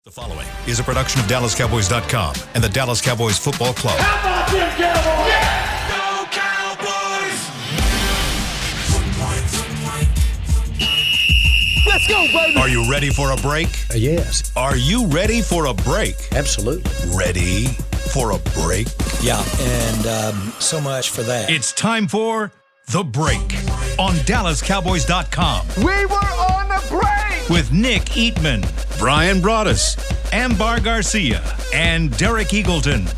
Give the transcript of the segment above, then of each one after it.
The following is a production of DallasCowboys.com and the Dallas Cowboys Football Club. How about them Cowboys? Yeah! Go Cowboys! Let's go, baby! Are you ready for a break? Yes. Are you ready for a break? Absolutely. Ready for a break? Yeah, and so much for that. It's time for The Break on DallasCowboys.com. We were on a break! With Nick Eatman, Brian Broaddus, Ambar Garcia, and Derek Eagleton.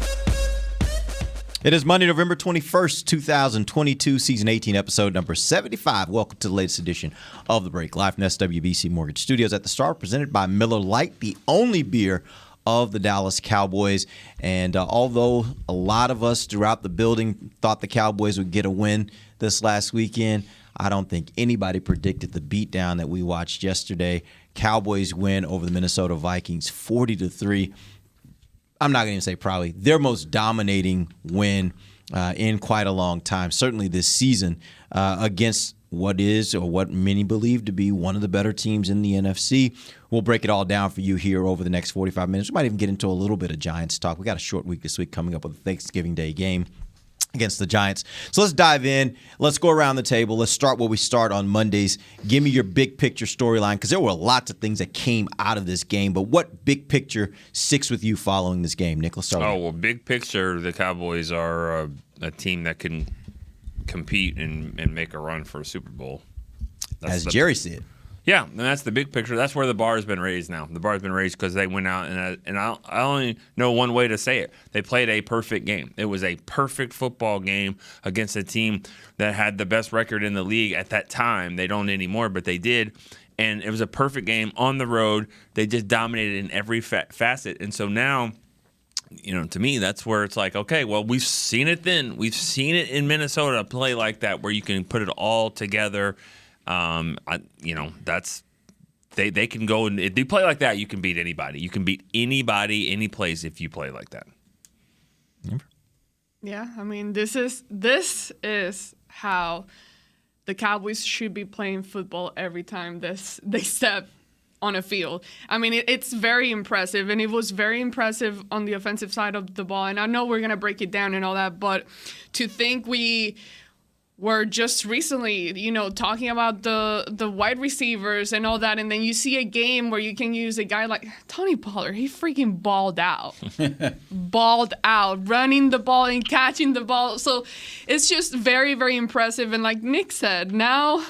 It is Monday, November 21st, 2022, season 18, episode number 75. Welcome to the latest edition of The Break, live from SWBC Mortgage Studios at the Star, presented by Miller Lite, the only beer of the Dallas Cowboys. And although a lot of us throughout the building thought the Cowboys would get a win this last weekend, I don't think anybody predicted the beatdown that we watched yesterday. Cowboys win over the Minnesota Vikings 40-3. I'm not going to even say probably their most dominating win in quite a long time, certainly this season, against what is, or what many believe to be, one of the better teams in the NFC. We'll break it all down for you here over the next 45 minutes. We might even get into a little bit of Giants talk. We got a short week this week coming up with a Thanksgiving Day game against the Giants. So let's dive in. Let's go around the table. Let's start where we start on Mondays. Give me your big picture storyline, because there were lots of things that came out of this game. But what big picture sticks with you following this game? Nick, let's start with you. Well, big picture, the Cowboys are a team that can compete and make a run for a Super Bowl. As Jerry said. Yeah, and that's the big picture. That's where the bar has been raised now. The bar has been raised because they went out, and I only know one way to say it. They played a perfect game. It was a perfect football game against a team that had the best record in the league at that time. They don't anymore, but they did. And it was a perfect game on the road. They just dominated in every facet. And so now, you know, to me, that's where it's like, okay, well, we've seen it then. We've seen it in Minnesota play like that, where you can put it all together. That's they can go, and if you play like that, you can beat anybody. You can beat anybody, any place if you play like that. Yeah, I mean, this is how the Cowboys should be playing football every time they step on a field. I mean, it's very impressive, and it was very impressive on the offensive side of the ball. And I know we're going to break it down and all that, but to think we were just recently, talking about the wide receivers and all that, and then you see a game where you can use a guy like Tony Pollard. He freaking balled out. Balled out, running the ball and catching the ball. So it's just very, very impressive. And like Nick said, now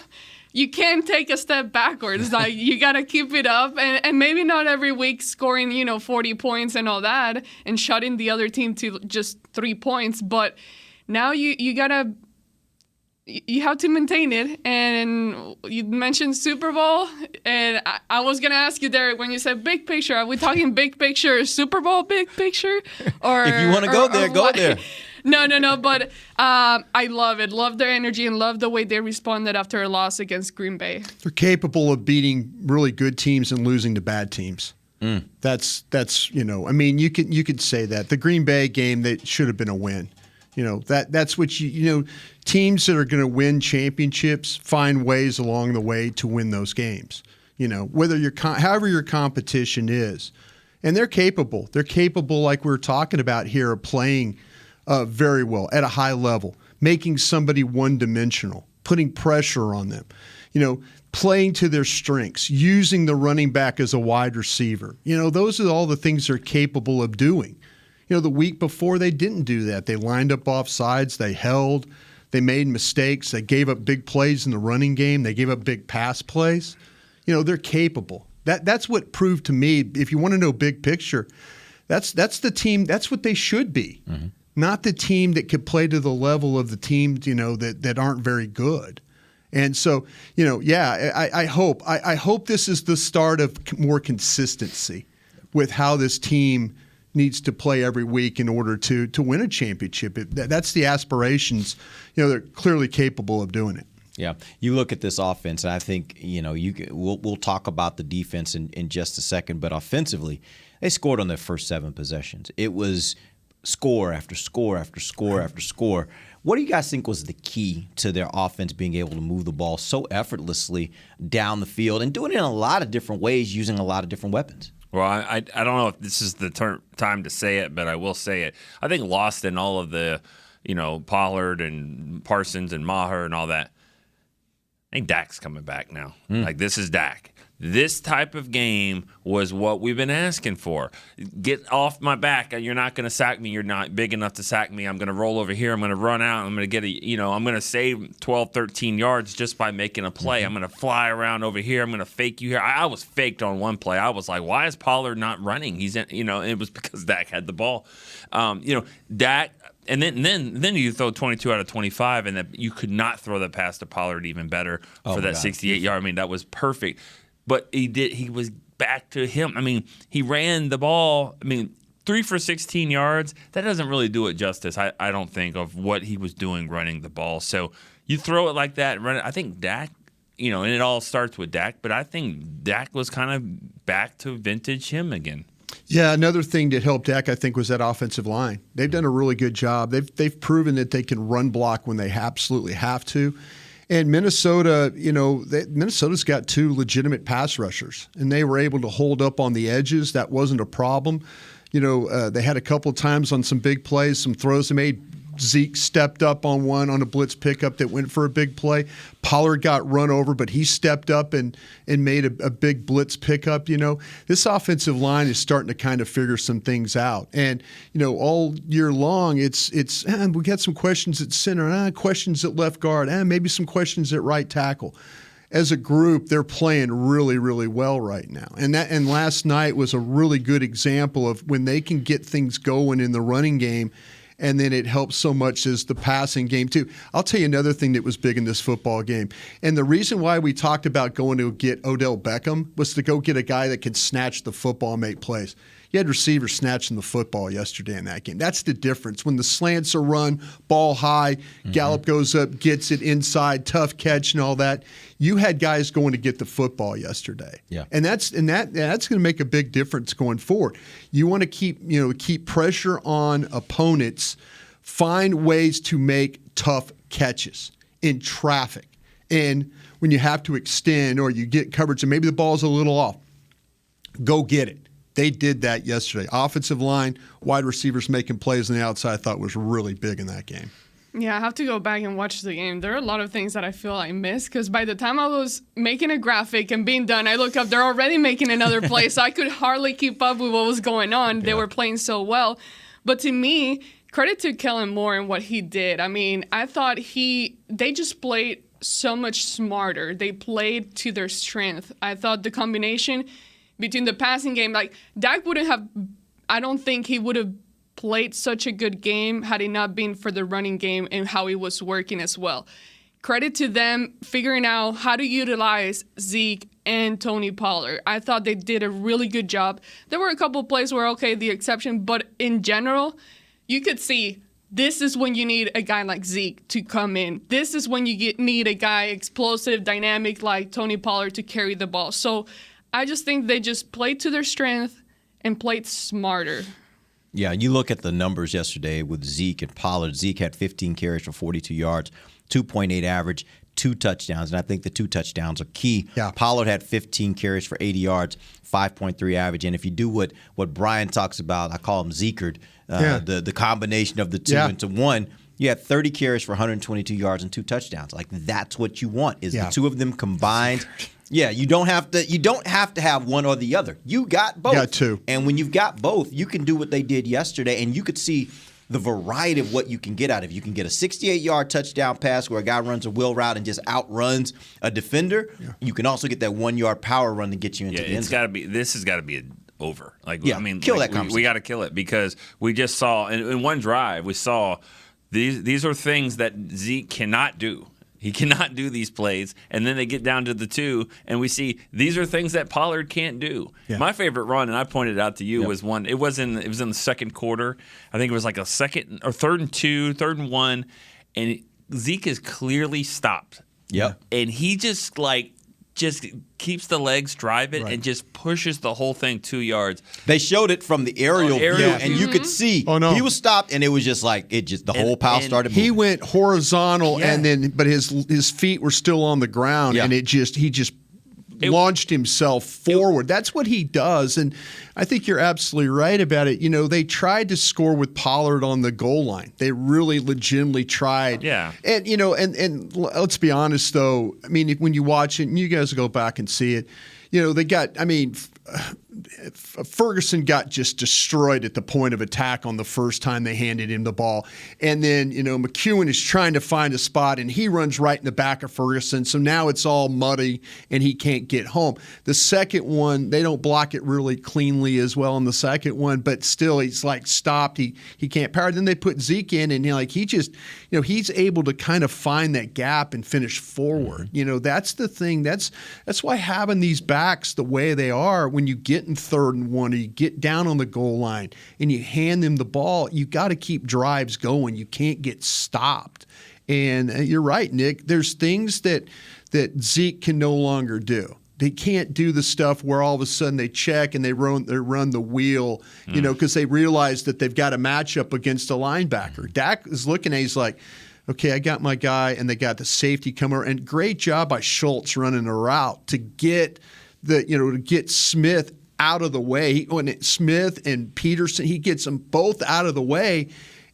you can't take a step backwards. Like, you got to keep it up, and maybe not every week scoring, 40 points and all that and shutting the other team to just 3 points. But now you got to – you have to maintain it. And you mentioned Super Bowl, and I was going to ask you, Derek, when you said big picture, are we talking big picture, Super Bowl big picture? Or if you want to go there, go there. No, but I love it. Love their energy and love the way they responded after a loss against Green Bay. They're capable of beating really good teams and losing to bad teams. That's I mean, you could say that. The Green Bay game, that should have been a win. That's what teams that are going to win championships find ways along the way to win those games. Whether however your competition is, and they're capable. They're capable, like we were talking about here, of playing very well at a high level, making somebody one-dimensional, putting pressure on them. Playing to their strengths, using the running back as a wide receiver. Those are all the things they're capable of doing. The week before, they didn't do that. They lined up off sides. They held. They made mistakes. They gave up big plays in the running game. They gave up big pass plays. They're capable. That's what proved to me, if you want to know big picture, that's the team. That's what they should be. Mm-hmm. Not the team that could play to the level of the teams, that aren't very good. And so, I hope this is the start of more consistency with how this team needs to play every week in order to win a championship. That's the aspirations. They're clearly capable of doing it. Yeah, you look at this offense, and I think we'll talk about the defense in just a second. But offensively, they scored on their first 7 possessions. It was score after score after score after score. What do you guys think was the key to their offense being able to move the ball so effortlessly down the field and doing it in a lot of different ways, using a lot of different weapons? Well, I don't know if this is the time to say it, but I will say it. I think lost in all of the, Pollard and Parsons and Maher and all that. I think Dak's coming back now. Like, this is Dak. This type of game was what we've been asking for. Get off my back. You're not going to sack me. You're not big enough to sack me. I'm going to roll over here. I'm going to run out. I'm going to get I'm going to save 12, 13 yards just by making a play. I'm going to fly around over here. I'm going to fake you here. I was faked on one play. I was like, why is Pollard not running? He's in, it was because Dak had the ball. Dak. And then you throw 22 out of 25, and that you could not throw the pass to Pollard even better for that 68-yard. I mean, that was perfect. But he was back to him. I mean, he ran the ball. 3 for 16 yards. That doesn't really do it justice, I don't think, of what he was doing running the ball. So you throw it like that and run it. I think Dak, and it all starts with Dak, but I think Dak was kind of back to vintage him again. Yeah, another thing that helped Dak, I think, was that offensive line. They've done a really good job. They've proven that they can run block when they absolutely have to. And Minnesota, Minnesota's got 2 legitimate pass rushers, and they were able to hold up on the edges. That wasn't a problem. They had a couple of times on some big plays, some throws they made. Zeke stepped up on one on a blitz pickup that went for a big play. Pollard got run over, but he stepped up and made a big blitz pickup. This offensive line is starting to kind of figure some things out. And, all year long, it's we got some questions at center, questions at left guard, maybe some questions at right tackle. As a group, they're playing really, really well right now. And last night was a really good example of when they can get things going in the running game. And then it helps so much as the passing game, too. I'll tell you another thing that was big in this football game. And the reason why we talked about going to get Odell Beckham was to go get a guy that can snatch the football and make plays. You had receivers snatching the football yesterday in that game. That's the difference. When the slants are run, ball high, Gallup goes up, gets it inside, tough catch and all that. You had guys going to get the football yesterday. Yeah. And that's going to make a big difference going forward. You want to keep pressure on opponents, find ways to make tough catches in traffic. And when you have to extend or you get coverage and maybe the ball's a little off, go get it. They did that yesterday. Offensive line, wide receivers making plays on the outside, I thought was really big in that game. Yeah, I have to go back and watch the game. There are a lot of things that I feel I missed because by the time I was making a graphic and being done, I look up, they're already making another play, so I could hardly keep up with what was going on. Yeah. They were playing so well. But to me, credit to Kellen Moore and what he did. I thought they just played so much smarter. They played to their strength. I thought the combination between the passing game, like Dak I don't think he would have played such a good game had it not been for the running game and how it was working as well. Credit to them figuring out how to utilize Zeke and Tony Pollard. I thought they did a really good job. There were a couple of plays where, the exception, but in general, you could see this is when you need a guy like Zeke to come in. This is when you need a guy explosive, dynamic like Tony Pollard to carry the ball. So I just think they just played to their strength and played smarter. Yeah, you look at the numbers yesterday with Zeke and Pollard. Zeke had 15 carries for 42 yards, 2.8 average, 2 touchdowns, and I think the 2 touchdowns are key. Yeah. Pollard had 15 carries for 80 yards, 5.3 average, and if you do what Brian talks about, I call him Zekered, the combination of the two into one, you had 30 carries for 122 yards and 2 touchdowns. Like, that's what you want, is the two of them combined. Yeah, you don't have to have one or the other. You got both. Got two. And when you've got both, you can do what they did yesterday, and you could see the variety of what you can get out of it. You can get a 68-yard touchdown pass where a guy runs a wheel route and just outruns a defender. Yeah. You can also get that 1-yard power run to get you into the end zone. This has got to be over. Kill that conversation. We got to kill it because we just saw in one drive we saw these are things that Zeke cannot do. He cannot do these plays, and then they get down to the 2, and we see these are things that Pollard can't do. Yeah. My favorite run, and I pointed out to you, was one. It was in the second quarter. I think it was like a second or 3rd and 2, 3rd and 1, and Zeke is clearly stopped. Yep. And he just keeps the legs driving and just pushes the whole thing 2 yards. They showed it from the aerial view, and you could see he was stopped, and it was just like the whole pile started moving. He went horizontal, and then but his feet were still on the ground, and he just launched himself forward. That's what he does, and I think you're absolutely right about it. They tried to score with Pollard on the goal line. They really legitimately tried. Yeah. And and let's be honest though. I mean, when you watch it, and you guys go back and see it, they got. I mean, Ferguson got just destroyed at the point of attack on the first time they handed him the ball. And then, McEwen is trying to find a spot, and he runs right in the back of Ferguson. So now it's all muddy, and he can't get home. The second one, they don't block it really cleanly as well in the second one, but still he's like stopped. He can't power. Then they put Zeke in, and he just, he's able to kind of find that gap and finish forward. That's the thing. That's why having these backs the way they are, when you get in 3rd and 1 or you get down on the goal line and you hand them the ball, you got to keep drives going. You can't get stopped. And you're right, Nick. There's things that Zeke can no longer do. They can't do the stuff where all of a sudden they check and they run the wheel, because they realize that they've got a matchup against a linebacker. Dak is looking at it, he's like, okay, I got my guy, and they got the safety comer. And great job by Schultz running a route to get to get Smith out of the way. Smith and Peterson, he gets them both out of the way,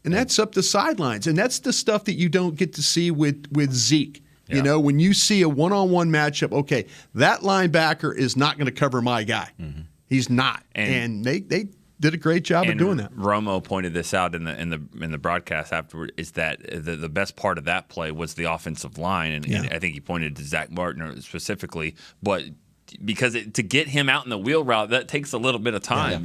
and that's up the sidelines. And that's the stuff that you don't get to see with Zeke. Yeah. When you see a one-on-one matchup, okay, that linebacker is not going to cover my guy. Mm-hmm. He's not. And they did a great job of doing that. Romo pointed this out in the broadcast afterward, is that the best part of that play was the offensive line, and I think he pointed to Zach Martin specifically, but because to get him out in the wheel route, that takes a little bit of time,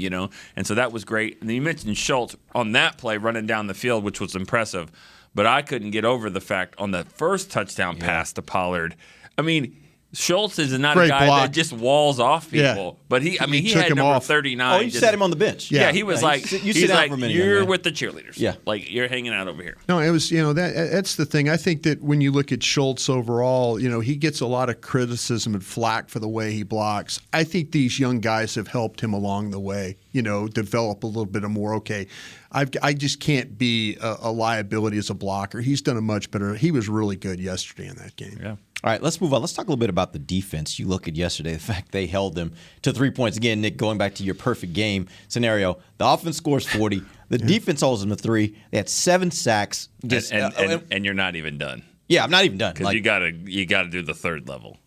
and so that was great. And then you mentioned Schultz on that play running down the field, which was impressive, but I couldn't get over the fact on the first touchdown pass to Pollard. I mean, Schultz is not great a guy block. that just walls off people, but he took had him number off. 39. Oh, you set him on the bench. Yeah, he was like, you sit down for a minute, you're man. with the cheerleaders. Yeah, like you're hanging out over here. No, it was that's the thing. I think that when you look at Schultz overall, he gets a lot of criticism and flack for the way he blocks. I think these young guys have helped him along the way. Develop a little bit of more. Okay, I just can't be a liability as a blocker. He's done a much better. He was really good yesterday in that game. Yeah. All right, let's move on. Let's talk a little bit about the defense. You look at yesterday, the fact they held them to 3 points. Again, Nick, going back to your perfect game scenario, the offense scores 40. The defense holds them to 3. They had 7 sacks. And you're not even done. Yeah, I'm not even done. Because you gotta do the third level,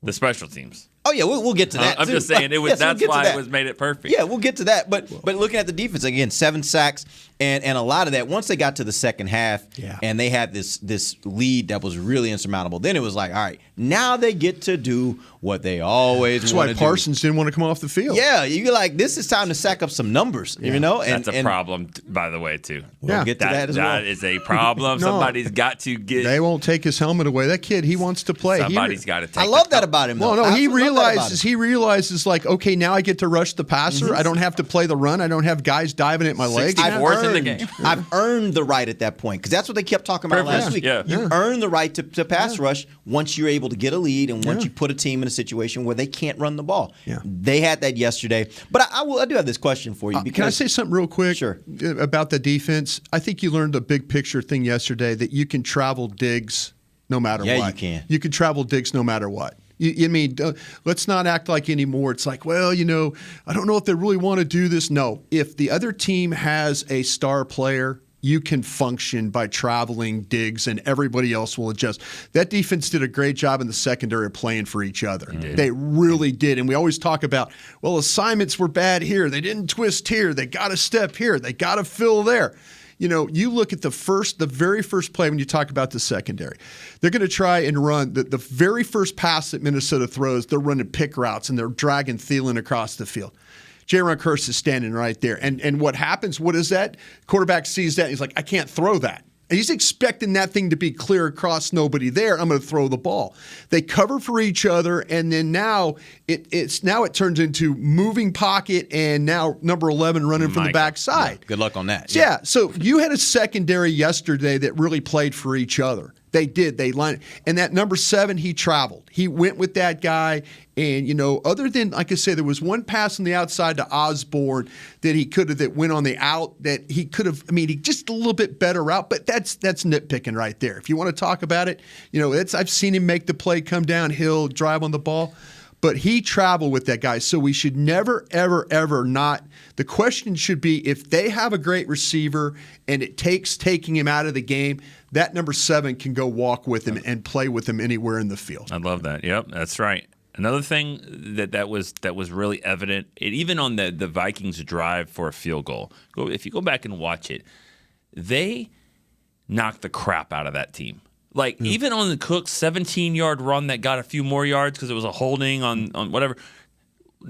the special teams. Oh yeah, we'll get to that. I'm just saying it was. Yes, that's why it was made it perfect. Yeah, we'll get to that. But looking at the defense again, 7 sacks and a lot of that. Once they got to the second half, and they had this lead that was really insurmountable. Then it was like, all right, now they get to do what they always want to do. That's why Parsons didn't want to come off the field. Yeah, you're like, this is time to sack up some numbers. And that's a problem, by the way, too. We'll get to that as well. That is a problem. Somebody's got to get. They won't take his helmet away. That kid, he wants to play. Somebody's got to take. I love that about him. Though. Well, no, he realizes like, okay, now I get to rush the passer. I don't have to play the run. I don't have guys diving at my legs. Fourth in the game. I've earned the right at that point because that's what they kept talking about last week. Yeah. You earn the right to pass rush once you're able to get a lead and once you put a team in a situation where they can't run the ball. Yeah. They had that yesterday. But I do have this question for you. Can I say something real quick Sure. about the defense? I think you learned a big picture thing yesterday that you can travel digs no matter what. Yeah, you can. You can travel digs no matter what. Let's not act like anymore. It's like, well, I don't know if they really want to do this. No. If the other team has a star player, you can function by traveling digs and everybody else will adjust. That defense did a great job in the secondary of playing for each other. They really did. And we always talk about, well, assignments were bad here. They didn't twist here. They got to step here. They got to fill there. You look at the very first play when you talk about the secondary. They're going to try and run the very first pass that Minnesota throws. They're running pick routes and they're dragging Thielen across the field. Jaron Kearse is standing right there. And what happens? What is that? Quarterback sees that and he's like, I can't throw that. And he's expecting that thing to be clear across, nobody there. I'm going to throw the ball. They cover for each other, and then now it turns into moving pocket, and now number 11 running from the backside. Yeah, good luck on that. Yeah. So you had a secondary yesterday that really played for each other. They did. They lined, and that number 7, he traveled. He went with that guy, and other than, like I say, there was one pass on the outside to Osborne that went on the out that he could have. He just a little bit better route, but that's nitpicking right there. If you want to talk about it, I've seen him make the play, come downhill, drive on the ball. But he traveled with that guy. So we should never, ever, ever not. The question should be if they have a great receiver and it takes taking him out of the game, that number 7 can go walk with him and play with him anywhere in the field. I love that. Yep, that's right. Another thing that was really evident, even on the Vikings drive for a field goal, if you go back and watch it, they knocked the crap out of that team. Like, even on the Cook's 17-yard run that got a few more yards because it was a holding on whatever,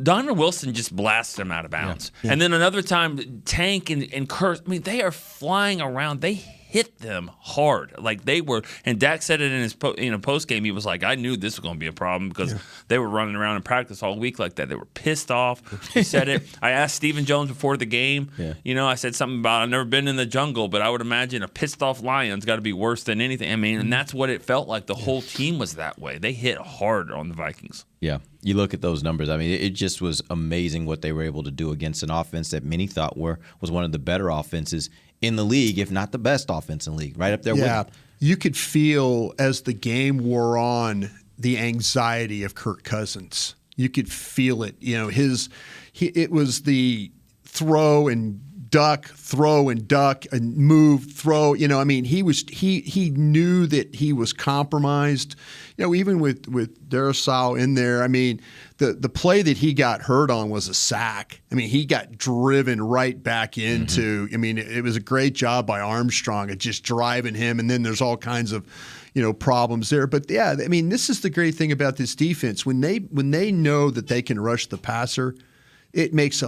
Donovan Wilson just blasted him out of bounds. Yeah. And then another time, Tank and Curse, I mean, they are flying around. They hit them hard. Like, they were, and Dak said it in his post game. He was like, I knew this was going to be a problem because they were running around in practice all week like that. They were pissed off. He said it. I asked Stephen Jones before the game. Yeah. I said something about I've never been in the jungle, but I would imagine a pissed off lion's got to be worse than anything. I mean, and that's what it felt like. The whole team was that way. They hit hard on the Vikings. Yeah, you look at those numbers. I mean, it just was amazing what they were able to do against an offense that many thought was one of the better offenses in the league, if not the best offense in the league, right up there with them. You could feel as the game wore on the anxiety of Kirk Cousins. You could feel it. It was the throw and duck and move, throw. He knew that he was compromised. Even with Darrisaw in there, I mean, the play that he got hurt on was a sack. I mean, he got driven right back into. I mean, it was a great job by Armstrong at just driving him, and then there's all kinds of problems there. But yeah, I mean, this is the great thing about this defense. When they know that they can rush the passer, it makes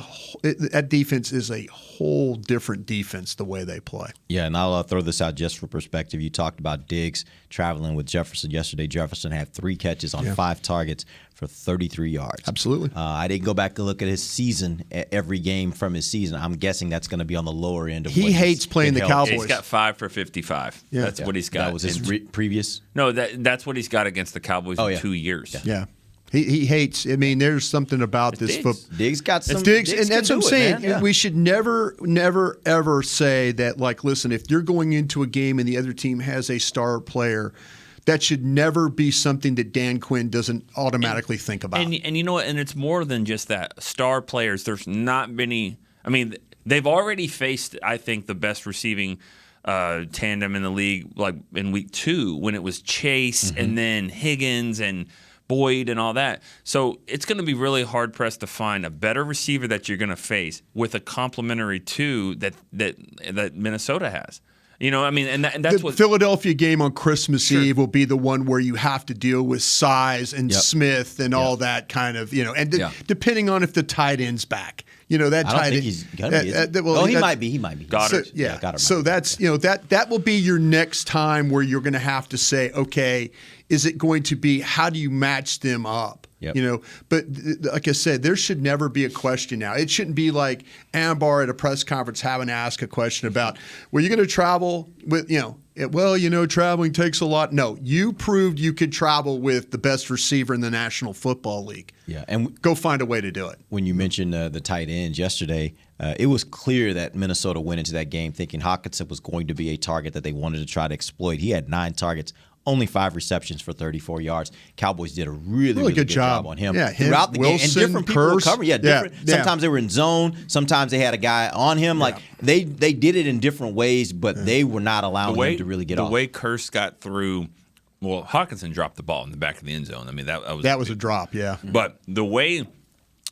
that defense is a whole different defense the way they play. Yeah, and I'll throw this out just for perspective. You talked about Diggs traveling with Jefferson yesterday. Jefferson had 3 catches on 5 targets for 33 yards. Absolutely. I didn't go back and look at his season, every game from his season. I'm guessing that's going to be on the lower end of he hates playing the Cowboys. He's got 5 for 55. Yeah. That's what he's got. That was his previous? No, that's what he's got against the Cowboys in 2 years. Yeah. He hates. I mean, there's something about this football. Diggs got some. Diggs, and that's what I'm saying. Yeah. We should never, ever say that. Like, listen, if you're going into a game and the other team has a star player, that should never be something that Dan Quinn doesn't automatically think about. And you know what? And it's more than just that. Star players. There's not many. I mean, they've already faced, I think, the best receiving tandem in the league, like in week 2 when it was Chase and then Higgins and Boyd and all that. So it's going to be really hard pressed to find a better receiver that you're going to face with a complementary 2 that Minnesota has. And that's what Philadelphia game on Christmas Eve will be the one where you have to deal with size and Smith and all that kind of, depending on if the tight end's back. That I tight don't think he's gonna be. He might be. Goddard. So, so that's that will be your next time where you're going to have to say, okay, is it going to be how do you match them up? Yep. But like I said, there should never be a question now. It shouldn't be like Ambar at a press conference having to ask a question about, well, you're going to travel with, traveling takes a lot. No, you proved you could travel with the best receiver in the National Football League. Yeah, and go find a way to do it. When you mentioned the tight ends yesterday, it was clear that Minnesota went into that game thinking Hockenson was going to be a target that they wanted to try to exploit. He had 9 targets. Only 5 receptions for 34 yards. Cowboys did a really good job on him throughout the game. And different people were covering. Sometimes they were in zone. Sometimes they had a guy on him. Like they did it in different ways, but they were not allowing him to really get off. The way Curse got through, well, Hockenson dropped the ball in the back of the end zone. I mean, that was a drop, yeah. But the way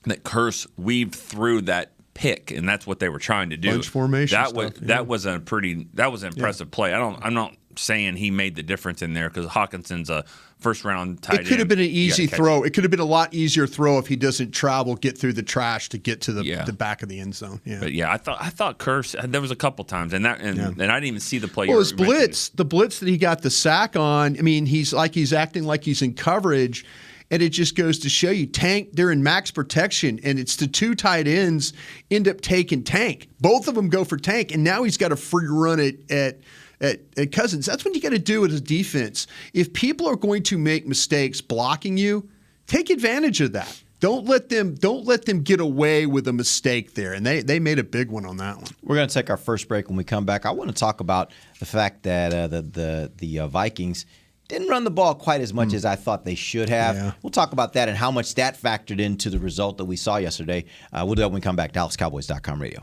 that Curse weaved through that pick, and that's what they were trying to do. Bunch formation. That was an impressive play. I'm not saying he made the difference in there because Hawkinson's a first-round tight end. It could have been an easy throw. It could have been a lot easier throw if he doesn't travel, get through the trash to get to the back of the end zone. Yeah. But I thought Curse. There was a couple times, and I didn't even see the play. Well, his blitz, the blitz that he got the sack on. I mean, he's acting like he's in coverage. And it just goes to show you, Tank, they're in max protection, and it's the 2 tight ends end up taking Tank. Both of them go for Tank, and now he's got a free run at Cousins. That's what you got to do as a defense. If people are going to make mistakes blocking you, take advantage of that. Don't let them get away with a mistake there. And they made a big one on that one. We're going to take our first break. When we come back, I want to talk about the fact that the Vikings didn't run the ball quite as much as I thought they should have. Yeah. We'll talk about that and how much that factored into the result that we saw yesterday. We'll do that when we come back. DallasCowboys.com radio.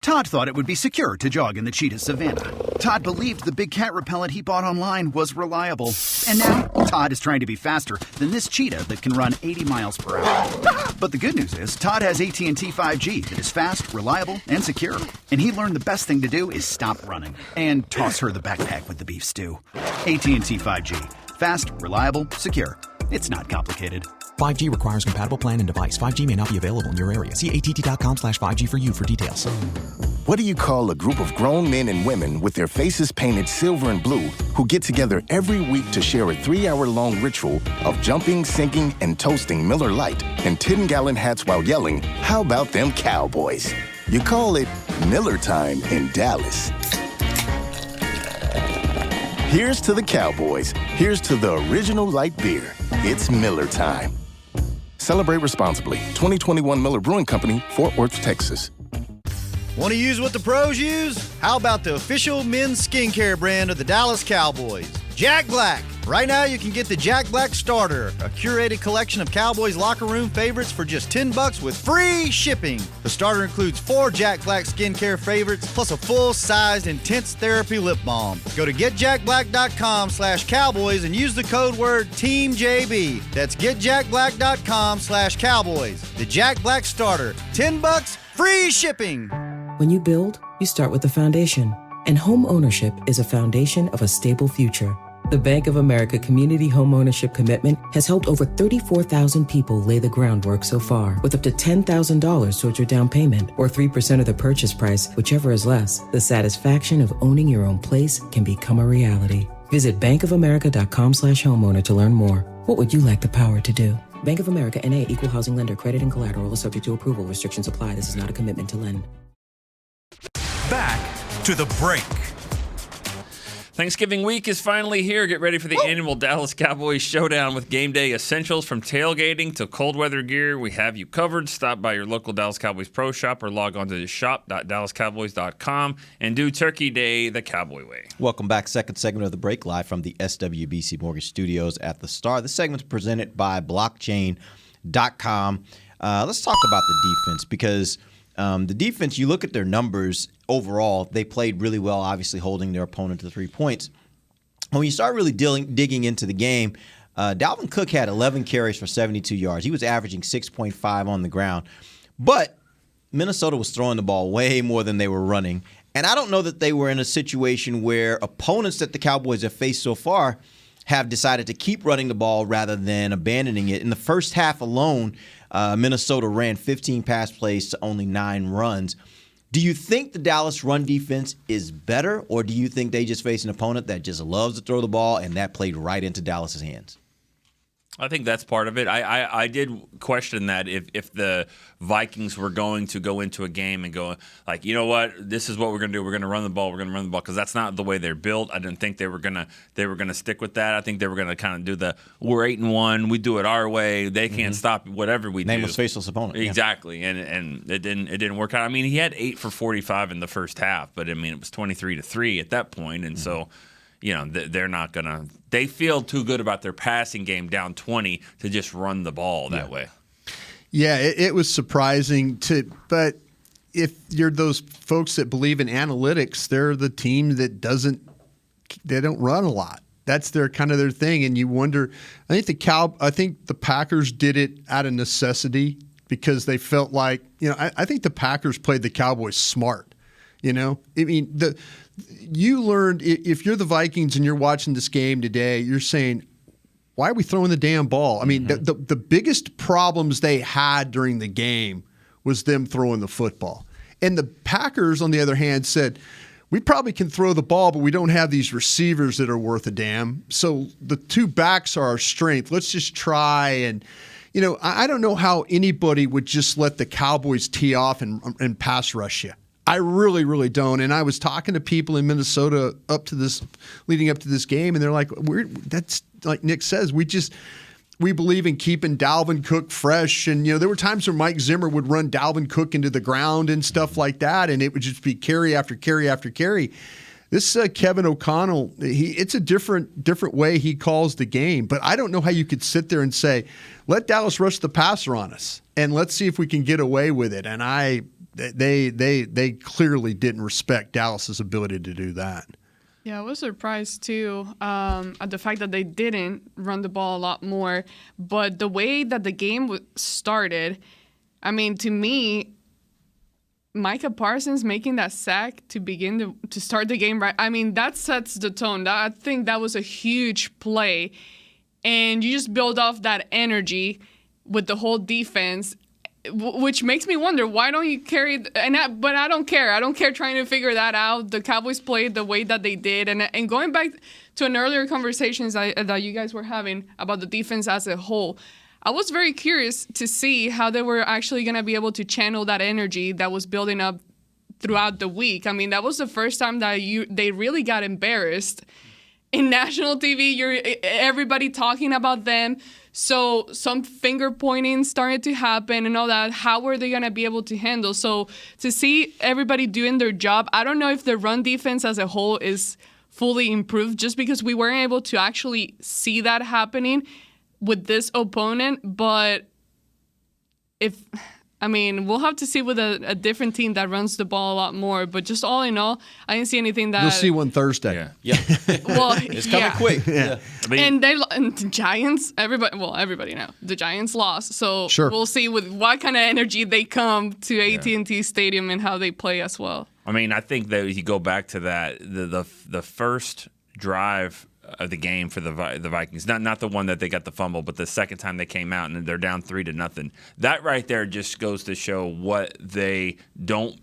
Todd thought it would be secure to jog in the cheetah savanna. Todd believed the big cat repellent he bought online was reliable. And now, Todd is trying to be faster than this cheetah that can run 80 miles per hour. But the good news is, Todd has AT&T 5G that is fast, reliable, and secure. And he learned the best thing to do is stop running and toss her the backpack with the beef stew. AT&T 5G. Fast, reliable, secure. It's not complicated. 5G requires compatible plan and device. 5G may not be available in your area. See att.com/5G for you for details. What do you call a group of grown men and women with their faces painted silver and blue who get together every week to share a 3-hour-long ritual of jumping, singing, and toasting Miller Lite in 10-gallon hats while yelling, "How about them Cowboys?" You call it Miller Time in Dallas. Here's to the Cowboys. Here's to the original light beer. It's Miller Time. Celebrate responsibly. 2021 Miller Brewing Company, Fort Worth, Texas. Want to use what the pros use? How about the official men's skincare brand of the Dallas Cowboys, Jack Black? Right now, you can get the Jack Black Starter, a curated collection of Cowboys locker room favorites for just $10 with free shipping. The starter includes 4 Jack Black skincare favorites, plus a full-sized intense therapy lip balm. Go to getjackblack.com/Cowboys and use the code word TEAMJB. That's getjackblack.com/Cowboys. The Jack Black Starter, $10, free shipping. When you build, you start with the foundation. And home ownership is a foundation of a stable future. The Bank of America Community Home Ownership Commitment has helped over 34,000 people lay the groundwork so far, with up to $10,000 towards your down payment or 3% of the purchase price, whichever is less. The satisfaction of owning your own place can become a reality. Visit bankofamerica.com/homeowner to learn more. What would you like the power to do? Bank of America NA, Equal Housing Lender. Credit and collateral is subject to approval. Restrictions apply. This is not a commitment to lend. Back to the break. Thanksgiving week is finally here. Get ready for the annual Dallas Cowboys showdown with game day essentials from tailgating to cold weather gear. We have you covered. Stop by your local Dallas Cowboys Pro Shop or log on to shop.dallascowboys.com and do Turkey Day the Cowboy way. Welcome back. Second segment of the break, live from the SWBC Mortgage Studios at the Star. This segment is presented by blockchain.com. Let's talk about the defense because the defense, you look at their numbers overall, they played really well, obviously holding their opponent to 3 points. When you start really digging into the game, Dalvin Cook had 11 carries for 72 yards. He was averaging 6.5 on the ground. But Minnesota was throwing the ball way more than they were running. And I don't know that they were in a situation where opponents that the Cowboys have faced so far have decided to keep running the ball rather than abandoning it. In the first half alone, Minnesota ran 15 pass plays to only 9 runs. Do you think the Dallas run defense is better, or do you think they just face an opponent that just loves to throw the ball and that played right into Dallas's hands? I think that's part of it. I did question that if the Vikings were going to go into a game and go like, you know what, this is what we're going to do. We're going to run the ball. We're going to run the ball because that's not the way they're built. I didn't think they were going to stick with that. I think they were going to kind of do we're 8-1. We do it our way. They can't stop whatever we do. Nameless faceless opponent. Exactly, and it didn't work out. I mean, he had 8 for 45 in the first half, but I mean it was 23-3 at that point, and so. You know, they're not going to – they feel too good about their passing game down 20 to just run the ball that way. Yeah, it was surprising but if you're those folks that believe in analytics, they're the team that they don't run a lot. That's their kind of their thing, and you wonder. I think the Packers did it out of necessity because they felt like I think the Packers played the Cowboys smart. I mean you learned if you're the Vikings and you're watching this game today, you're saying, why are we throwing the damn ball? I mean, the biggest problems they had during the game was them throwing the football. And the Packers, on the other hand, said, we probably can throw the ball, but we don't have these receivers that are worth a damn. So the 2 backs are our strength. Let's just try and I don't know how anybody would just let the Cowboys tee off and pass rush you. I really, really don't. And I was talking to people in Minnesota leading up to this game, and they're like, that's like Nick says, we believe in keeping Dalvin Cook fresh. And, there were times where Mike Zimmer would run Dalvin Cook into the ground and stuff like that, and it would just be carry after carry after carry. This Kevin O'Connell, it's a different way he calls the game. But I don't know how you could sit there and say, let Dallas rush the passer on us, and let's see if we can get away with it. And they clearly didn't respect Dallas's ability to do that. Yeah, I was surprised too at the fact that they didn't run the ball a lot more. But the way that the game started, I mean, to me, Micah Parsons making that sack to start the game right. I mean, that sets the tone. I think that was a huge play, and you just build off that energy with the whole defense, which makes me wonder, why don't you carry? But I don't care. I don't care trying to figure that out. The Cowboys played the way that they did, and going back to an earlier conversations that you guys were having about the defense as a whole, I was very curious to see how they were actually going to be able to channel that energy that was building up throughout the week. I mean, that was the first time that they really got embarrassed in national TV. Everybody talking about them. So some finger pointing started to happen and all that. How were they going to be able to handle? So to see everybody doing their job, I don't know if the run defense as a whole is fully improved just because we weren't able to actually see that happening with this opponent. But we'll have to see with a different team that runs the ball a lot more. But just all in all, I didn't see anything that... You'll see one Thursday. Yeah. Well, it's coming quick. Yeah. And the Giants, everybody now, the Giants lost. So We'll see with what kind of energy they come to AT&T Stadium and how they play as well. I mean, I think that you go back to that, the first drive of the game for the Vikings, not the one that they got the fumble, but the second time they came out and they're down 3-0. That right there just goes to show what they don't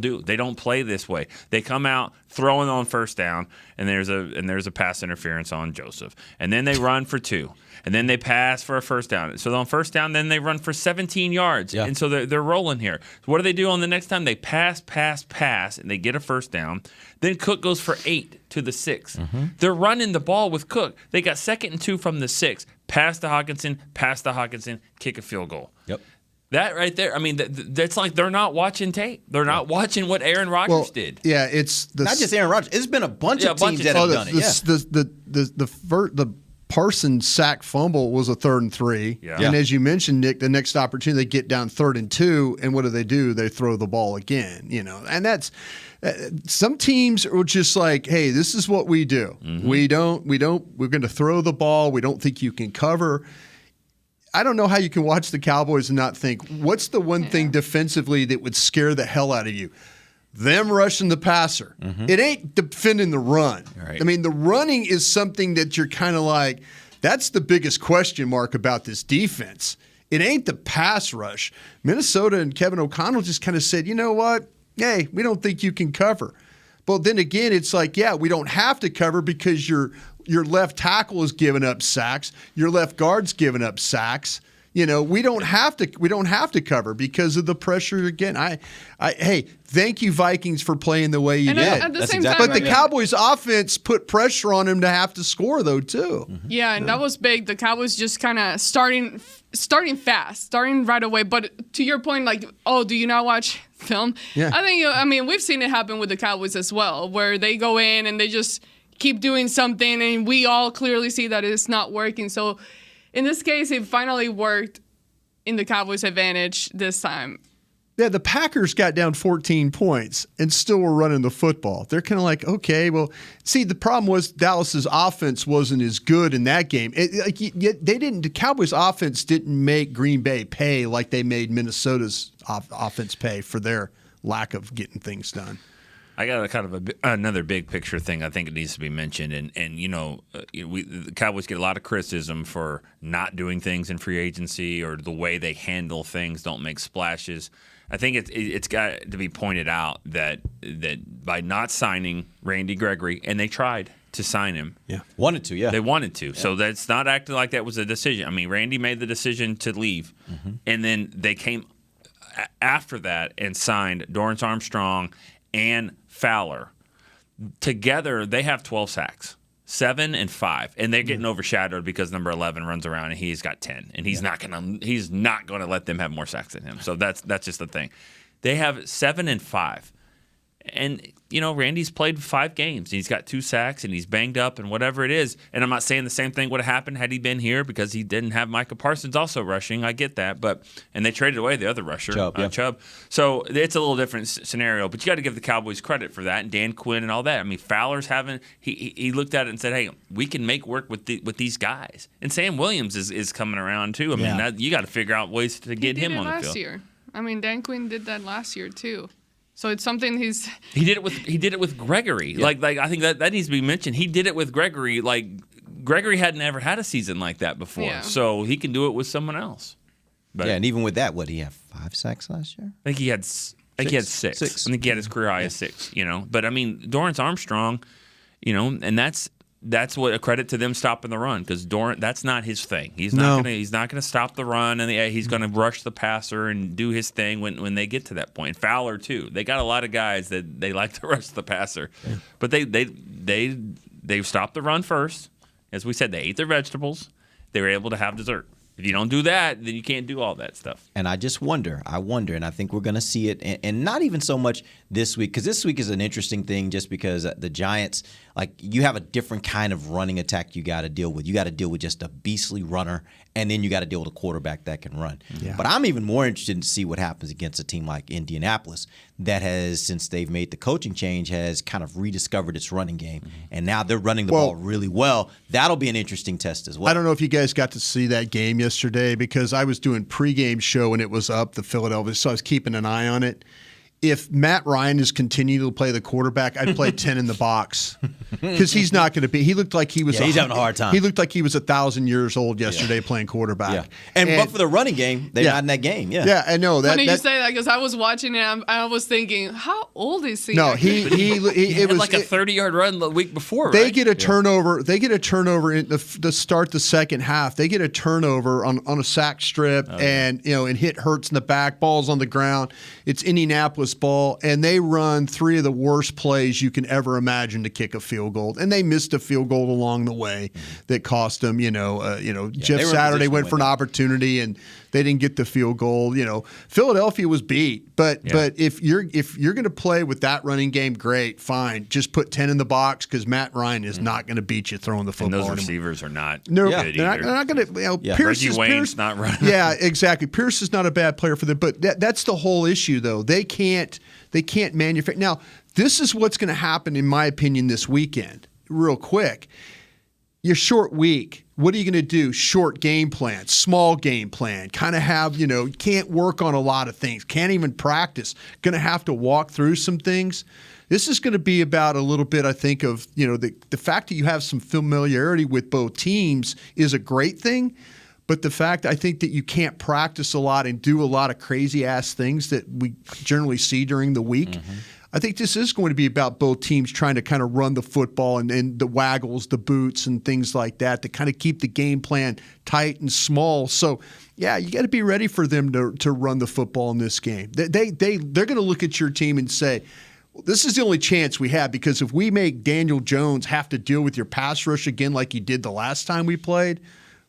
do. They don't play this way. They come out throwing on first down, and there's a pass interference on Joseph, and then they run for 2. And then they pass for a first down. So on first down, then they run for 17 yards. Yeah. And so they're rolling here. So what do they do on the next time? They pass, and they get a first down. Then Cook goes for 8 to the 6. Mm-hmm. They're running the ball with Cook. They got 2nd and 2 from the 6. Pass to Hockenson, kick a field goal. Yep. That right there, I mean, that's like they're not watching tape. They're not watching what Aaron Rodgers did. Yeah, it's not just Aaron Rodgers. It's been a bunch of teams that have done it. The Parsons sack fumble was a 3rd and 3. Yeah. And as you mentioned, Nick, the next opportunity they get down 3rd and 2, and what do? They throw the ball again, And that's some teams are just like, hey, this is what we do. Mm-hmm. We're going to throw the ball. We don't think you can cover. I don't know how you can watch the Cowboys and not think, what's the one thing defensively that would scare the hell out of you? Them rushing the passer. Mm-hmm. It ain't defending the run. Right. I mean, the running is something that you're kind of like, that's the biggest question mark about this defense. It ain't the pass rush. Minnesota and Kevin O'Connell just kind of said, you know what? Hey, we don't think you can cover. But then again, it's like, yeah, we don't have to cover because your left tackle is giving up sacks. Your left guard's giving up sacks. We don't have to cover because of the pressure again. Hey, thank you Vikings for playing the way you did. At the same time, but the Cowboys offense put pressure on him to have to score though too. Mm-hmm. Yeah, and that was big. The Cowboys just kind of starting fast, starting right away. But to your point, like, do you not watch film? Yeah. I think we've seen it happen with the Cowboys as well, where they go in and they just keep doing something, and we all clearly see that it's not working. So in this case, it finally worked in the Cowboys' advantage this time. Yeah, the Packers got down 14 points and still were running the football. They're kind of like, okay, well, see, the problem was Dallas's offense wasn't as good in that game. The Cowboys' offense didn't make Green Bay pay like they made Minnesota's offense pay for their lack of getting things done. I got a kind of another big picture thing I think it needs to be mentioned, and the Cowboys get a lot of criticism for not doing things in free agency or the way they handle things, don't make splashes. I think it's got to be pointed out that by not signing Randy Gregory, and they tried to sign him. Yeah, wanted to. Yeah, they wanted to. Yeah. So that's not acting like that was a decision. I mean, Randy made the decision to leave, and then they came after that and signed Dorrance Armstrong and Fowler. Together, they have 12 sacks, 7 and 5, and they're getting overshadowed because number 11 runs around and he's got 10, and he's not gonna let them have more sacks than him. So that's just the thing. They have 7 and 5, And, Randy's played 5 games. And he's got 2 sacks, and he's banged up and whatever it is. And I'm not saying the same thing would have happened had he been here because he didn't have Micah Parsons also rushing. I get that. And they traded away the other rusher, Chubb. So it's a little different scenario. But you got to give the Cowboys credit for that, and Dan Quinn and all that. I mean, Fowler's he looked at it and said, hey, we can make work with these guys. And Sam Williams is coming around too. I mean, you got to figure out ways to get him on the field. Last year. I mean, Dan Quinn did that last year too. So it's something he did it with Gregory. Yeah. Like I think that needs to be mentioned. He did it with Gregory. Like Gregory hadn't ever had a season like that before. So he can do it with someone else. But and even with that, what did he have 5 sacks last year? I think he had 6. I think he had his career high of 6, But I mean, Dorrance Armstrong, and that's what a credit to them stopping the run because that's not his thing. He's not gonna stop the run, and he's gonna rush the passer and do his thing when they get to that point. Fowler too. They got a lot of guys that they like to rush the passer, but they've stopped the run first. As we said, they ate their vegetables. They were able to have dessert. If you don't do that, then you can't do all that stuff. And I wonder, and I think we're going to see it, and not even so much this week, because this week is an interesting thing just because the Giants, you have a different kind of running attack you got to deal with. You got to deal with just a beastly runner, and then you got to deal with a quarterback that can run. Yeah. But I'm even more interested to see what happens against a team like Indianapolis that has, since they've made the coaching change, has kind of rediscovered its running game, and now they're running the ball really well. That'll be an interesting test as well. I don't know if you guys got to see that game yesterday because I was doing pregame show and it was up, the Philadelphia, so I was keeping an eye on it. If Matt Ryan is continuing to play the quarterback, I'd play 10 in the box because he's not going to be. He looked like he was. He's having a hard time. He looked like he was 1,000 years old yesterday playing quarterback. Yeah. But for the running game, they're not in that game. Yeah. Yeah, I know that. Funny you say that because I was watching it. And I was thinking, how old is he? No, he it was like a 30-yard run the week before. They get a turnover. They get a turnover to start the second half. They get a turnover on a sack strip, and hit Hurts in the back. Ball's on the ground. It's Indianapolis ball, and they run 3 of the worst plays you can ever imagine to kick a field goal, and they missed a field goal along the way that cost them. Jeff Saturday went for an opportunity, and they didn't get the field goal. Philadelphia was beat, but if you're going to play with that running game, great, fine. Just put 10 in the box because Matt Ryan is not going to beat you throwing the football. And those receivers are not good either. They're not going to. Reggie Wayne's not running. Yeah, exactly. Pierce is not a bad player for them, but that's the whole issue, though. They can't manufacture. Now, this is what's going to happen, in my opinion, this weekend. Real quick, your short week. What are you going to do? Short game plan, small game plan. Kind of have, can't work on a lot of things. Can't even practice. Going to have to walk through some things. This is going to be about a little bit, I think, of, the fact that you have some familiarity with both teams is a great thing. But the fact, I think, that you can't practice a lot and do a lot of crazy-ass things that we generally see during the week, I think this is going to be about both teams trying to kind of run the football and the waggles, the boots, and things like that to kind of keep the game plan tight and small. So, yeah, you got to be ready for them to run the football in this game. They're going to look at your team and say, well, this is the only chance we have because if we make Daniel Jones have to deal with your pass rush again like he did the last time we played,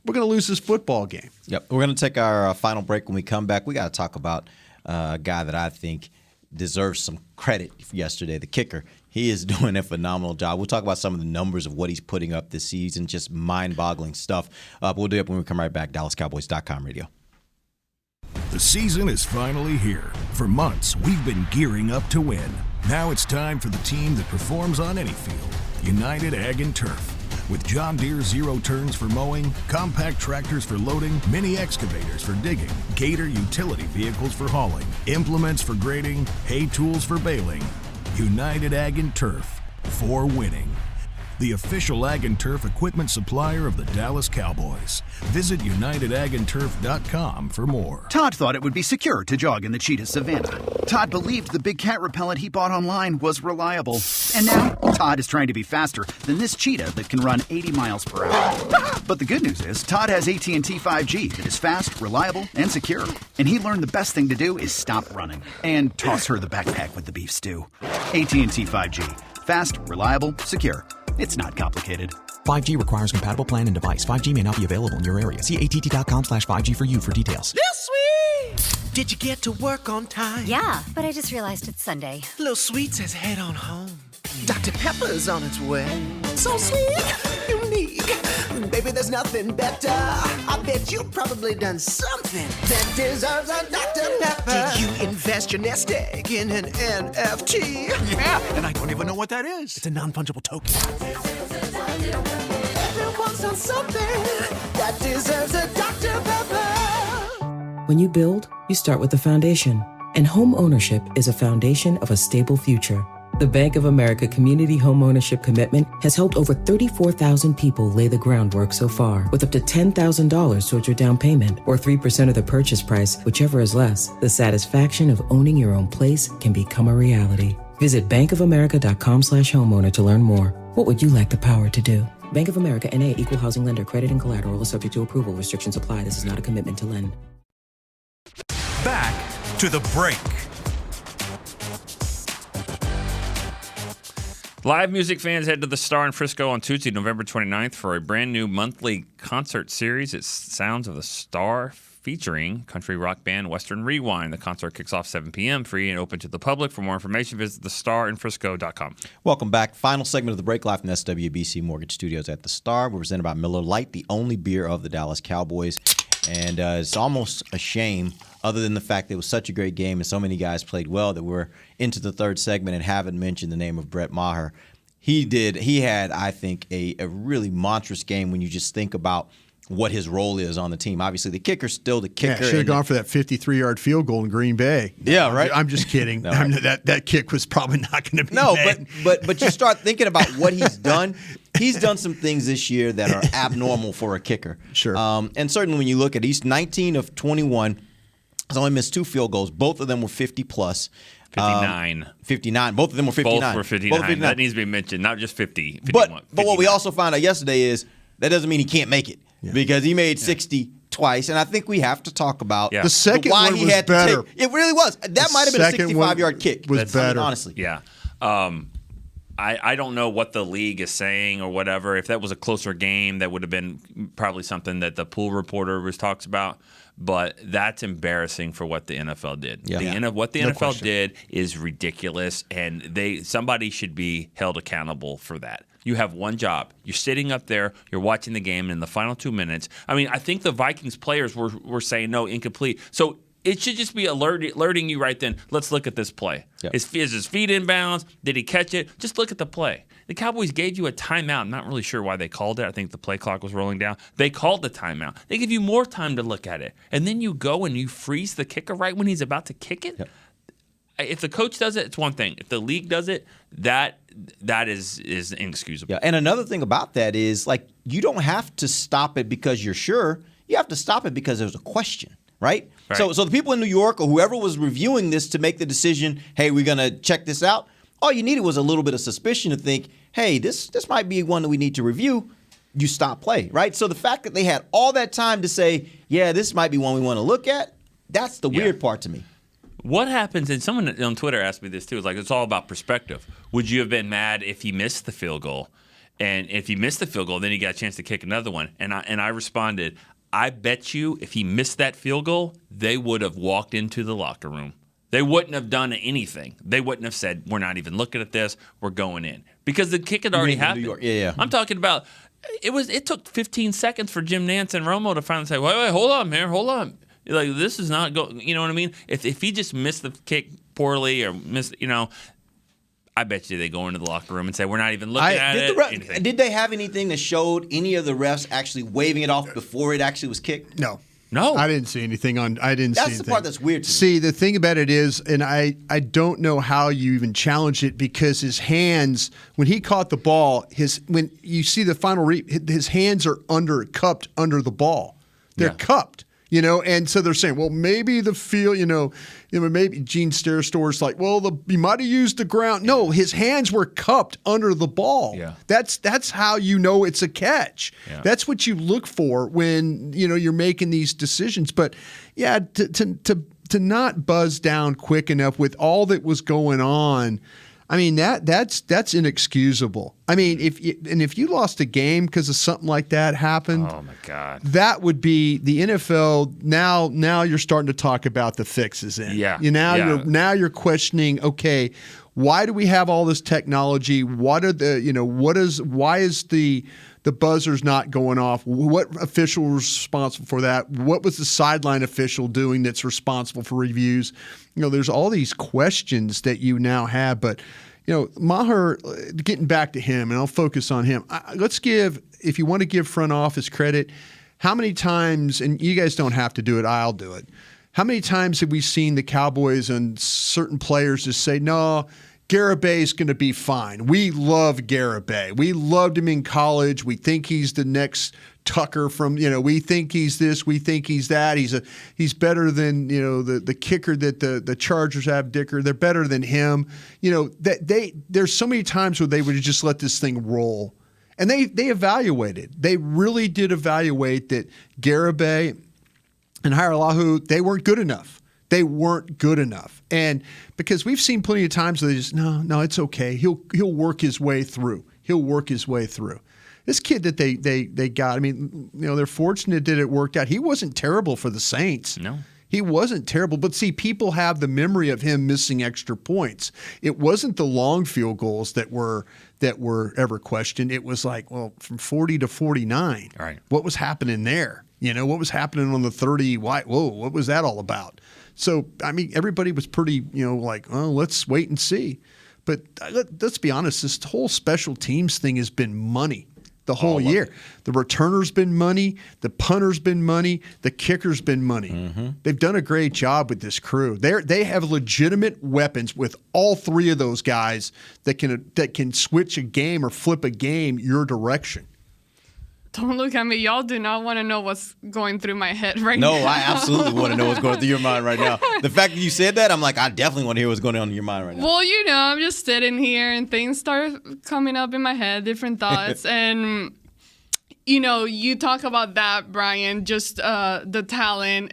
we're going to lose this football game. Yep. We're going to take our final break. When we come back, we got to talk about a guy that I think deserves some credit for yesterday, the kicker. He is doing a phenomenal job. We'll talk about some of the numbers of what he's putting up this season, just mind-boggling stuff. We'll do it when we come right back. DallasCowboys.com radio. The season is finally here. For months, we've been gearing up to win. Now it's time for the team that performs on any field, United Ag and Turf. With John Deere Zero Turns for mowing, compact tractors for loading, mini excavators for digging, Gator utility vehicles for hauling, implements for grading, hay tools for baling. United Ag and Turf, for winning. The official Ag and Turf equipment supplier of the Dallas Cowboys. Visit UnitedAgAndTurf.com for more. Todd thought it would be secure to jog in the cheetah savanna. Todd believed the big cat repellent he bought online was reliable. And now, Todd is trying to be faster than this cheetah that can run 80 miles per hour. But the good news is, Todd has AT&T 5G that is fast, reliable, and secure. And he learned the best thing to do is stop running and toss her the backpack with the beef stew. AT&T 5G. Fast, reliable, secure. It's not complicated. 5G requires compatible plan and device. 5G may not be available in your area. See att.com/5G for you for details. This sweet! Did you get to work on time? Yeah, but I just realized it's Sunday. Little Sweet says head on home. Dr. Pepper's on its way. So sweet, unique. Baby, there's nothing better. I bet you've probably done something that deserves a Dr. Pepper. Did you invest your nest egg in an NFT? Yeah, and I don't even know what that is. It's a non-fungible token. Everyone's done something that deserves a Dr. Pepper. When you build, you start with the foundation. And home ownership is a foundation of a stable future. The Bank of America Community Homeownership Commitment has helped over 34,000 people lay the groundwork so far, with up to $10,000 towards your down payment or 3% of the purchase price, whichever is less. The satisfaction of owning your own place can become a reality. Visit bankofamerica.com/homeowner to learn more. What would you like the power to do? Bank of America NA, Equal Housing Lender. Credit and collateral is subject to approval. Restrictions apply. This is not a commitment to lend. Back to the break. Live music fans, head to the Star in Frisco on Tuesday, November 29th for a brand new monthly concert series. It's Sounds of the Star featuring country rock band Western Rewind. The concert kicks off 7 p.m., free and open to the public. For more information, visit thestarinfrisco.com. Welcome back. Final segment of the break, live from the SWBC Mortgage Studios at the Star. We're presented by Miller Lite, the only beer of the Dallas Cowboys. And it's almost a shame, other than the fact that it was such a great game and so many guys played well, that we're into the third segment and haven't mentioned the name of Brett Maher. He had, I think, a really monstrous game when you just think about what his role is on the team. Obviously, the kicker's still the kicker. Yeah, should have gone for that 53-yard field goal in Green Bay. Yeah, right. I'm just kidding. No, that kick was probably not going to be made. but you start thinking about what he's done. He's done some things this year that are abnormal for a kicker. Sure. And certainly when you look at he's 19 of 21. He's only missed 2 field goals. Both of them were 50-plus. 59. 59. Both of them were 59. Both were 59. That needs to be mentioned, not just 50. 51, but what we also found out yesterday is that doesn't mean he can't make it because he made 60 twice. And I think we have to talk about the second why one he was had better. to take. It really was. That might have been a 65-yard kick. Was better. Honestly. Yeah. I don't know what the league is saying or whatever. If that was a closer game, that would have been probably something that the pool reporter talks about. But that's embarrassing for what the NFL did. Yeah. What the No NFL question. did is ridiculous, and somebody should be held accountable for that. You have one job. You're sitting up there. You're watching the game, and in the final 2 minutes, I mean, I think the Vikings players were saying no, incomplete. So it should just be alerting you right then. Let's look at this play. Yep. Is his feet in bounds? Did he catch it? Just look at the play. The Cowboys gave you a timeout. I'm not really sure why they called it. I think the play clock was rolling down. They called the timeout. They give you more time to look at it. And then you go and you freeze the kicker right when he's about to kick it. Yep. If the coach does it, it's one thing. If the league does it, that is inexcusable. Yeah, and another thing about that is, like, you don't have to stop it because you're sure. You have to stop it because there's a question, right? So the people in New York or whoever was reviewing this to make the decision, hey, we're going to check this out, all you needed was a little bit of suspicion to think, hey, this might be one that we need to review. You stop play, right? So the fact that they had all that time to say, yeah, this might be one we want to look at, that's the weird part to me. What happens, and someone on Twitter asked me this too, it's all about perspective. Would you have been mad if he missed the field goal? And if he missed the field goal, then he got a chance to kick another one. And I responded, I bet you if he missed that field goal, they would have walked into the locker room. They wouldn't have done anything. They wouldn't have said, we're not even looking at this, we're going in. Because the kick had already happened. New York. Yeah. I'm talking about, it took 15 seconds for Jim Nantz and Romo to finally say, wait, hold on, man, hold on. Like, this is not going, you know what I mean? If he just missed the kick poorly or missed, I bet you they go into the locker room and say, we're not even looking at it. Did they have anything that showed any of the refs actually waving it off before it actually was kicked? No. No. I didn't see anything on. That's the part that's weird to me. See, the thing about it is, and I don't know how you even challenge it because his hands, when he caught the ball, when you see the final his hands are cupped under the ball. They're cupped. And so they're saying, well, maybe the field, maybe Gene Sterestore's like, well, he might have used the ground. No, his hands were cupped under the ball. Yeah. That's how you know it's a catch. Yeah. That's what you look for when, you're making these decisions. But yeah, to not buzz down quick enough with all that was going on, I mean, that's inexcusable. I mean, if you lost a game because of something like that happened, oh my God, that would be the NFL. Now you're starting to talk about the fixes in. Yeah. You're questioning. Okay, why do we have all this technology? Why is the buzzers not going off? What official was responsible for that? What was the sideline official doing that's responsible for reviews? There's all these questions that you now have, but. Maher, getting back to him, and I'll focus on him. If you want to give front office credit, how many times, and you guys don't have to do it, I'll do it. How many times have we seen the Cowboys and certain players just say, no, Garibay's going to be fine. We love Garibay. We loved him in college. We think he's the next Tucker from, we think he's this, we think he's that. He's better than, the kicker that the Chargers have, Dicker. They're better than him. There's so many times where they would just let this thing roll. And they evaluated. They really did evaluate that Garibay and Haralahu, they weren't good enough. They weren't good enough. And because we've seen plenty of times where they just, no, it's okay. He'll work his way through. This kid that they got, I mean, they're fortunate that it worked out. He wasn't terrible for the Saints. No. He wasn't terrible. But see, people have the memory of him missing extra points. It wasn't the long field goals that were ever questioned. It was like, from 40 to 49. Right. What was happening there? What was happening on the 30? What was that all about? So, I mean, everybody was pretty, let's wait and see. But let's be honest, this whole special teams thing has been money. The whole year. The returner's been money. The punter's been money. The kicker's been money. Mm-hmm. They've done a great job with this crew. They have legitimate weapons with all three of those guys that can switch a game or flip a game your direction. Don't look at me. Y'all do not want to know what's going through my head right now. No, I absolutely want to know what's going through your mind right now. The fact that you said that, I'm like, I definitely want to hear what's going on in your mind right now. Well, I'm just sitting here and things start coming up in my head, different thoughts. And, you talk about that, Brian, just the talent.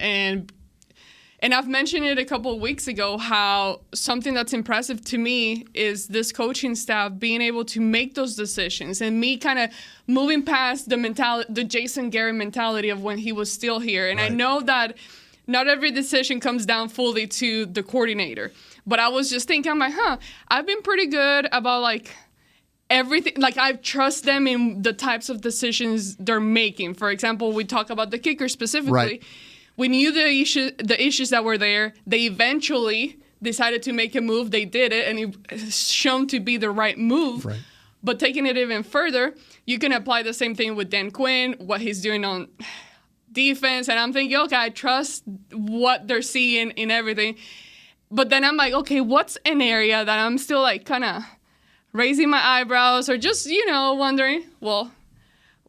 And I've mentioned it a couple of weeks ago, how something that's impressive to me is this coaching staff being able to make those decisions and me kind of moving past the Jason Garrett mentality of when he was still here. And right. I know that not every decision comes down fully to the coordinator, but I was just thinking, I'm like, I've been pretty good about everything. I trust them in the types of decisions they're making. For example, we talk about the kicker specifically. Right. We knew the issues that were there. They eventually decided to make a move. They did it, and it's shown to be the right move. Right. But taking it even further, you can apply the same thing with Dan Quinn, what he's doing on defense. And I'm thinking, okay, I trust what they're seeing in everything. But then I'm like, okay, what's an area that I'm still kind of raising my eyebrows or just, wondering,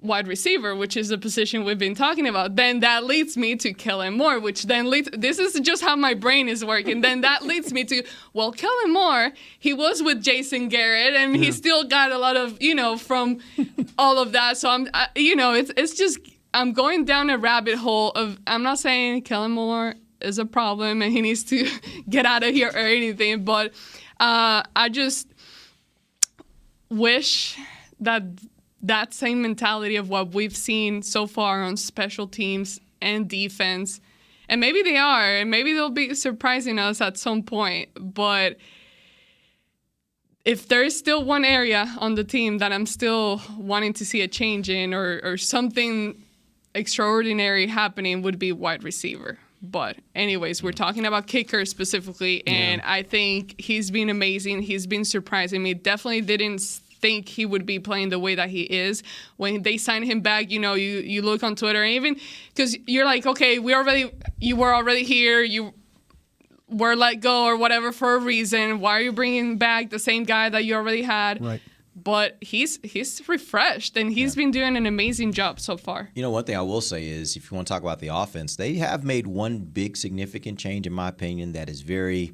wide receiver, which is the position we've been talking about. Then that leads me to Kellen Moore, which then this is just how my brain is working. Then that leads me to, Kellen Moore, he was with Jason Garrett, and he still got a lot of, from all of that. So it's just, I'm going down a rabbit hole of, I'm not saying Kellen Moore is a problem and he needs to get out of here or anything, but I just wish that same mentality of what we've seen so far on special teams and defense, and maybe they are, and maybe they'll be surprising us at some point, but if there's still one area on the team that I'm still wanting to see a change in or something extraordinary happening, would be wide receiver. But anyways, we're talking about kicker specifically, and I think he's been amazing. He's been surprising me. Definitely didn't think he would be playing the way that he is. When they signed him back, you look on Twitter, and even because you're like, okay, you were already here, you were let go or whatever for a reason. Why are you bringing back the same guy that you already had? Right. But he's refreshed, and he's been doing an amazing job so far. One thing I will say is, if you want to talk about the offense, they have made one big significant change, in my opinion, that is very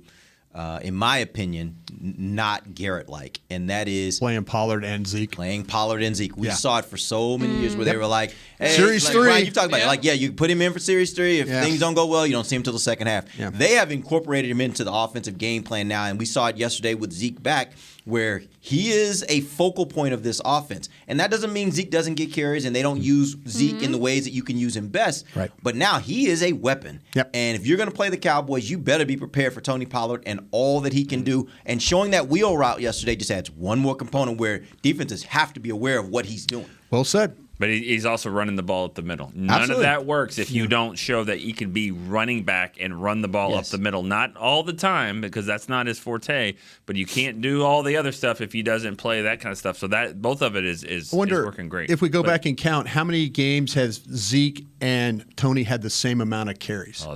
in my opinion, not Garrett-like, and that is playing Pollard and Zeke. We saw it for so many years where they were like, hey, Series 3. Ryan, you talked about it. You put him in for Series 3. If things don't go well, you don't see him until the second half. Yeah. They have incorporated him into the offensive game plan now, and we saw it yesterday with Zeke back, where he is a focal point of this offense. And that doesn't mean Zeke doesn't get carries and they don't use Zeke in the ways that you can use him best. Right. But now he is a weapon. Yep. And if you're going to play the Cowboys, you better be prepared for Tony Pollard and all that he can do. And showing that wheel route yesterday just adds one more component where defenses have to be aware of what he's doing. Well said. But he's also running the ball up the middle. None Absolutely. of that works if you don't show that he can be running back and run the ball up the middle. Not all the time, because that's not his forte. But you can't do all the other stuff if he doesn't play that kind of stuff. So that both of it is working great. If we go back and count, how many games has Zeke and Tony had the same amount of carries? Oh,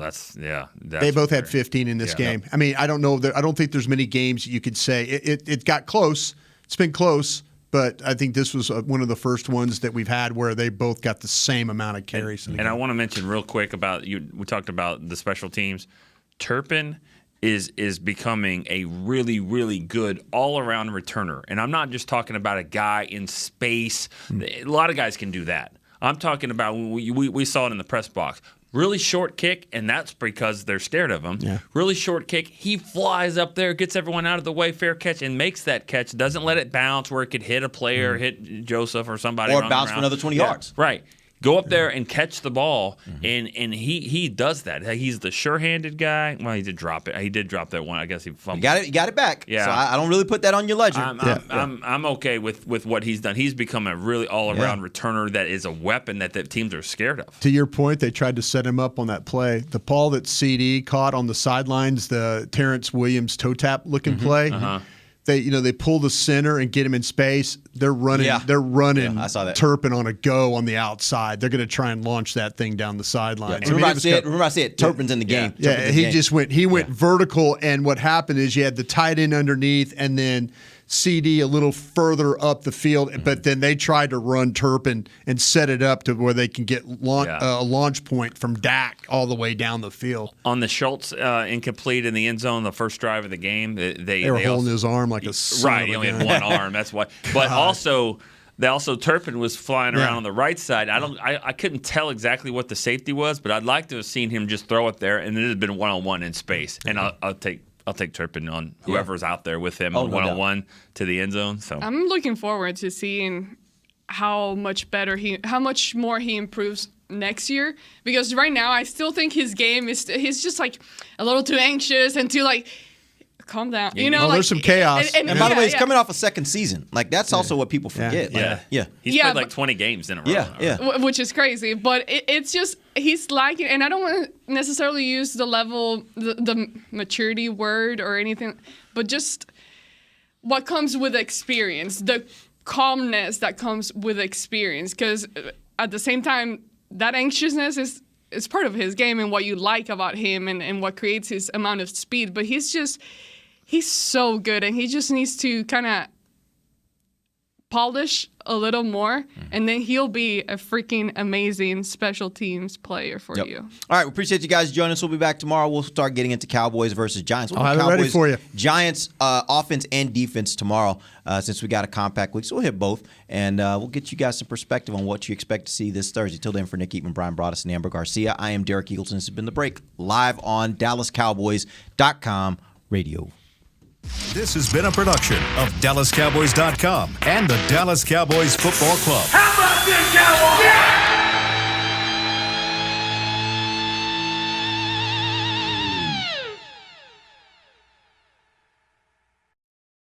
they both had 15 in this game. I mean, I don't know. I don't think there's many games you could say it got close. It's been close. But I think this was one of the first ones that we've had where they both got the same amount of carries. And I want to mention real quick about we talked about the special teams. Turpin is becoming a really, really good all-around returner. And I'm not just talking about a guy in space. A lot of guys can do that. I'm talking about, we saw it in the press box. Really short kick, and that's because they're scared of him. Yeah. Really short kick, he flies up there, gets everyone out of the way, fair catch, and makes that catch. Doesn't let it bounce where it could hit a player, hit Joseph or somebody. Or bounce for another 20 yards. Right. Go up there and catch the ball, and he does that. He's the sure-handed guy. Well, he did drop it. He did drop that one. I guess he fumbled. You got it back. Yeah. So I don't really put that on your ledger. I'm okay with what he's done. He's become a really all-around returner that is a weapon that the teams are scared of. To your point, they tried to set him up on that play. The ball that CD caught on the sidelines, the Terrence Williams toe tap looking play. They pull the center and get him in space. They're running. Yeah. They're running. I saw that. Turpin on a go on the outside. They're going to try and launch that thing down the sideline. Remember I said Turpin's in the game. Yeah, he just went. He went vertical, and what happened is you had the tight end underneath, and then CD a little further up the field. But then they tried to run Turpin and set it up to where they can get a launch point from Dak all the way down the field. On the Schultz incomplete in the end zone, the first drive of the game, they were holding his arm like a son right. Of a He only gun. had one arm. That's why. But also Turpin was flying around on the right side. I couldn't tell exactly what the safety was, but I'd like to have seen him just throw it there, and it had been one-on-one in space. And I'll take Turpin on whoever's out there with him on one-on-one to the end zone. So I'm looking forward to seeing how much more he improves next year, because right now I still think his game he's just like a little too anxious and too like calm down. There's some chaos. And by the way, he's coming off a second season. Like that's also what people forget. He's played like 20 games in a row. Which is crazy, but it's just he's lacking, and I don't want to necessarily use the level, the maturity word or anything, but just what comes with experience, the calmness that comes with experience, because at the same time, that anxiousness is part of his game and what you like about him and what creates his amount of speed, but he's so good, and he just needs to kind of polish a little more, and then he'll be a freaking amazing special teams player for you. All right, we appreciate you guys joining us. We'll be back tomorrow. We'll start getting into Cowboys versus Giants. I'll have it ready for you. Giants offense and defense tomorrow, since we got a compact week. So we'll hit both, and we'll get you guys some perspective on what you expect to see this Thursday. Till then, for Nick Eatman, Brian Broaddus, and Amber Garcia, I am Derek Eagleton. This has been The Break, live on DallasCowboys.com radio. This has been a production of DallasCowboys.com and the Dallas Cowboys Football Club. How about this, Cowboys? Yeah!